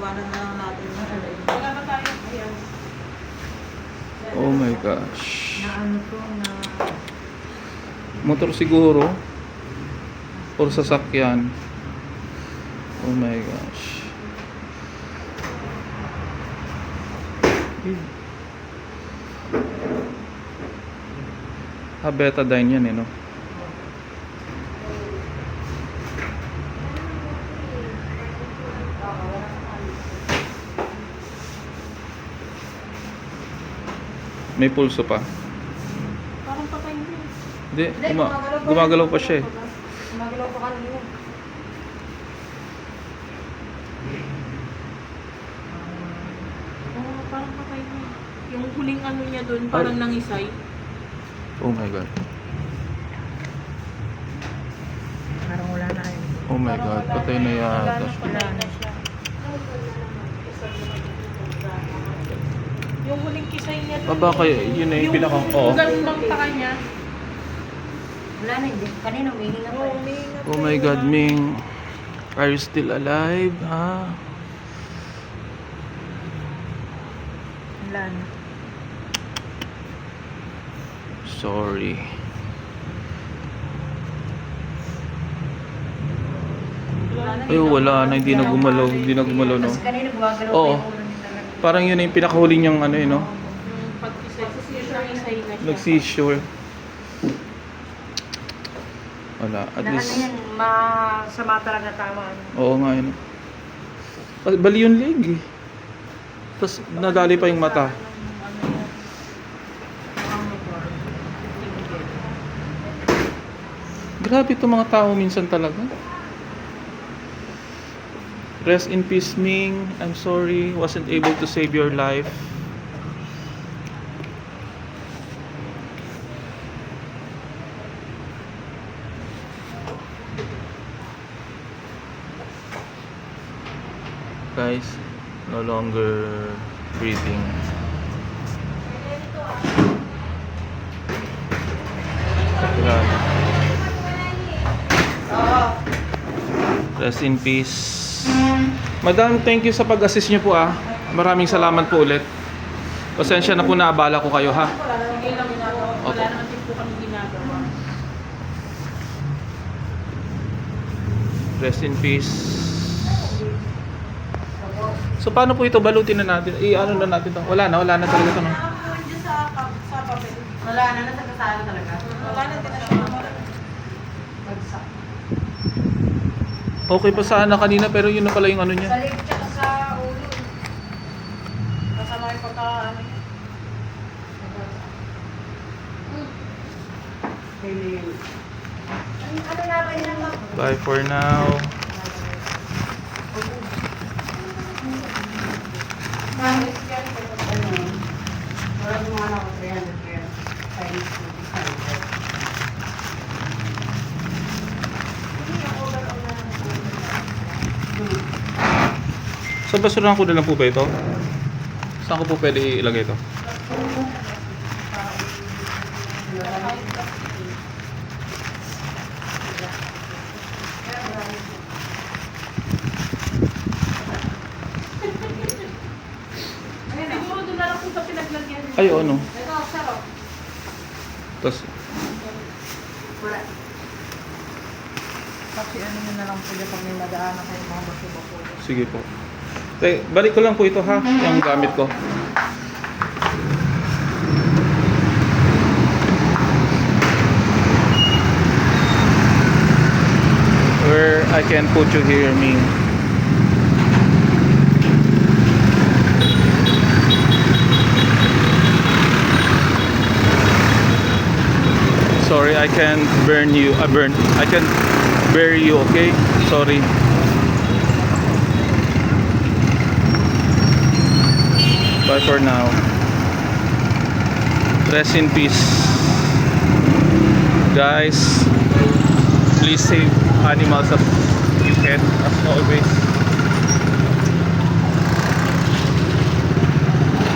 iwanan na lang natin. Wala na tayo. Ayan. Oh my gosh. Na ano to, na... Motor siguro. Or sasakyan. Oh my gosh. Betadine yan eh, no? May pulso pa. Parang patay mo. Hindi, gumagalaw pa siya eh. Gumagalaw pa kanina. Parang patay mo. Yung huling ano niya doon, parang nangisay. Oh my god. Parang wala na yun. Oh my god, patay na yata siya. Wala na siya. Yung huling kisay niya doon. Baba kayo, yun na yung pinakang... Yung ganun bang taka niya. Wala na, hindi. Kanina umihinga pa. Oh my god, Ming. Are you still alive? Ha? Wala na. Sorry. Ay, wala na, hindi na gumalaw, no? Kasi kanina gumagalaw Oo. pa yung ulo nila. Parang yun na yung pinakahuli niyang ano eh, no? Yung pag-isay, nangisay na siya. Nag-seizure. Wala, at Na ano least... yan, masama talaga tama. Oo nga yun. Bali yung leg eh. Tapos nadali pa yung mata. Grabe itong mga tao minsan talaga. Rest in peace, Ming. I'm sorry, wasn't able to save your life. Guys, no longer breathing. Grabe. Rest in peace. Madam, thank you sa pag-assist niyo po ah. Maraming salamat po ulit. Pasensya na po na abala ko kayo ha. Sige lang ginagawa. Wala naman din po kami ginagawa. Rest in peace. So paano po ito? Balutin na natin. I-ano na natin to? Wala na talaga ito no? Sa papel. Wala na, nasa kasala talaga. Wala na din na siya. Bagsak. Okay pa sana kanina pero yun na pala yung ano Sa niya. leg tsaka sa ulo. Kasama yung pagka ano niya. Ano na ba yun ang Bye for now. Wala yung mga ako 300 kaya Chinese food is 100. Sa basurahan ko na lang po ba ito? Saan ko po pwede ilagay ito? Siguro doon na lang po sa pinaglagyan. Ay, ano? Ito, sarap. Tapos, Wala. Kasi ano nyo na lang po dyan pag may madaanan kayo mga baso-baso. sige po. Balik ko lang po ito ha, yung gamit ko. Where I can put you here, Ming. Sorry, I can't burn you. I can't bury you, okay? Sorry. Bye for now. Rest in peace. Guys, please save animals as you can, as always.